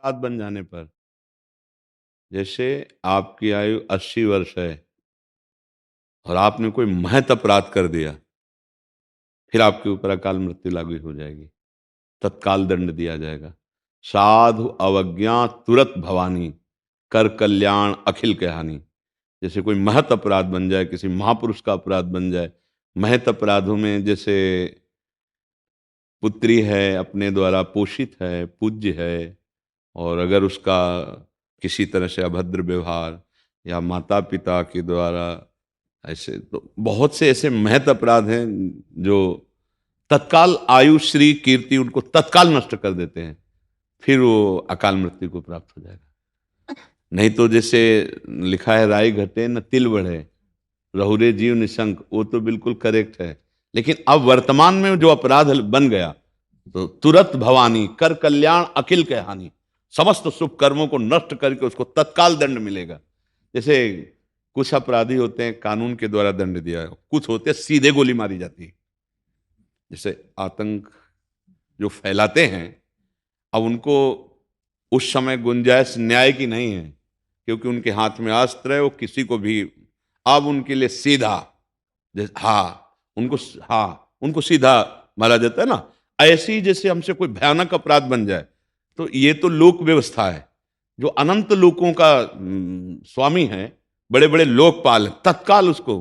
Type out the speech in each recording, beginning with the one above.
अपराध बन जाने पर, जैसे आपकी आयु 80 वर्ष है और आपने कोई महत अपराध कर दिया, फिर आपके ऊपर अकाल मृत्यु लागू हो जाएगी, तत्काल दंड दिया जाएगा। साधु अवज्ञा तुरत भवानी, कर कल्याण अखिल के हानि। जैसे कोई महत अपराध बन जाए, किसी महापुरुष का अपराध बन जाए, महत अपराधों में जैसे पुत्री है, अपने द्वारा पोषित है, पूज्य है, और अगर उसका किसी तरह से अभद्र व्यवहार या माता पिता के द्वारा ऐसे, तो बहुत से ऐसे महत अपराध हैं जो तत्काल आयु श्री कीर्ति उनको तत्काल नष्ट कर देते हैं, फिर वो अकाल मृत्यु को प्राप्त हो जाएगा। नहीं तो जैसे लिखा है, राई घटे न तिल बढ़े, रहुरे जीव निशंक, वो तो बिल्कुल करेक्ट है। लेकिन अब वर्तमान में जो अपराध बन गया, तो तुरंत भवानी, कर कल्याण अखिल के हानि, समस्त शुभ कर्मों को नष्ट करके उसको तत्काल दंड मिलेगा। जैसे कुछ अपराधी होते हैं कानून के द्वारा दंड दिया, कुछ होते हैं सीधे गोली मारी जाती है। जैसे आतंक जो फैलाते हैं, अब उनको उस समय गुंजाइश न्याय की नहीं है, क्योंकि उनके हाथ में अस्त्र है, वो किसी को भी, अब उनके लिए सीधा, उनको, उनको सीधा मारा जाता है ना। ऐसी जैसे हमसे कोई भयानक अपराध बन जाए, तो ये तो लोक व्यवस्था है, जो अनंत लोकों का स्वामी है, बड़े बड़े लोकपाल है, तत्काल उसको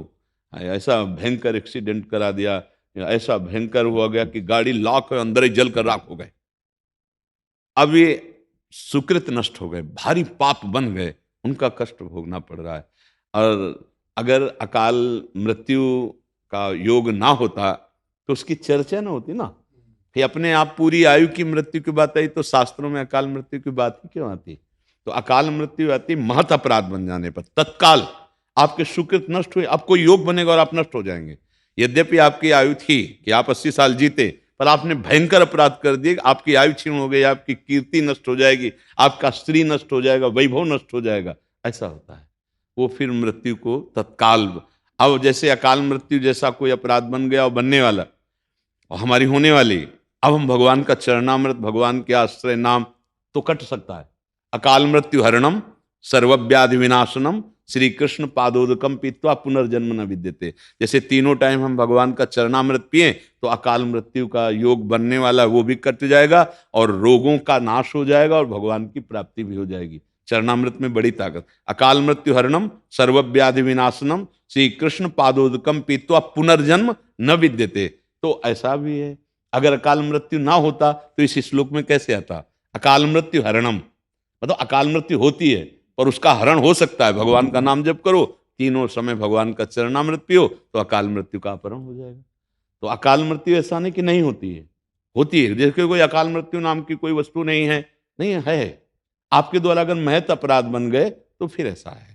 ऐसा भयंकर एक्सीडेंट करा दिया, ऐसा भयंकर हुआ गया कि गाड़ी लाख अंदर ही जल कर राख हो गए। अब ये सुकृत नष्ट हो गए, भारी पाप बन गए, उनका कष्ट भोगना पड़ रहा है। और अगर अकाल मृत्यु का योग ना होता तो उसकी चर्चा ना होती ना, कि अपने आप पूरी आयु की मृत्यु की बात आई, तो शास्त्रों में अकाल मृत्यु की बात ही क्यों आती? तो अकाल मृत्यु आती महत अपराध बन जाने पर, तत्काल आपके सुकृत नष्ट हुए, अब कोई योग बनेगा और आप नष्ट हो जाएंगे। यद्यपि आपकी आयु थी कि आप 80 साल जीते, पर आपने भयंकर अपराध कर दिए, आपकी आयु छीन हो गई, आपकी कीर्ति नष्ट हो जाएगी, आपका स्त्री नष्ट हो जाएगा, वैभव नष्ट हो जाएगा, ऐसा होता है। वो फिर मृत्यु को तत्काल, अब जैसे अकाल मृत्यु जैसा कोई अपराध बन गया और बनने वाला और हमारी होने वाली, अब हम भगवान का चरणामृत, भगवान के आश्रय नाम तो कट सकता है। अकाल मृत्यु हरणम सर्वव्याधि विनाशनम श्री कृष्ण पादोदकम पीत्वा पुनर्जन्म न विद्यते। जैसे तीनों टाइम हम भगवान का चरणामृत पिए तो अकाल मृत्यु का योग बनने वाला वो भी कट जाएगा, और रोगों का नाश हो जाएगा, और भगवान की प्राप्ति भी हो जाएगी। चरणामृत में बड़ी ताकत। अकाल मृत्यु हरणम सर्वव्याधि विनाशनम श्री कृष्ण पादोदकम पीत्वा पुनर्जन्म न विद्यते। तो ऐसा भी है, अगर अकाल मृत्यु ना होता तो इस श्लोक में कैसे आता? अकाल मृत्यु हरणम, मतलब अकाल मृत्यु होती है पर उसका हरण हो सकता है। भगवान का नाम जप करो, तीनों समय भगवान का चरणामृत पियो, तो अकाल मृत्यु का अपहरण हो जाएगा। तो अकाल मृत्यु ऐसा नहीं कि नहीं होती है, होती है। जैसे कोई अकाल मृत्यु नाम की कोई वस्तु नहीं है, नहीं है। आपके द्वारा अगर महत अपराध बन गए तो फिर ऐसा है।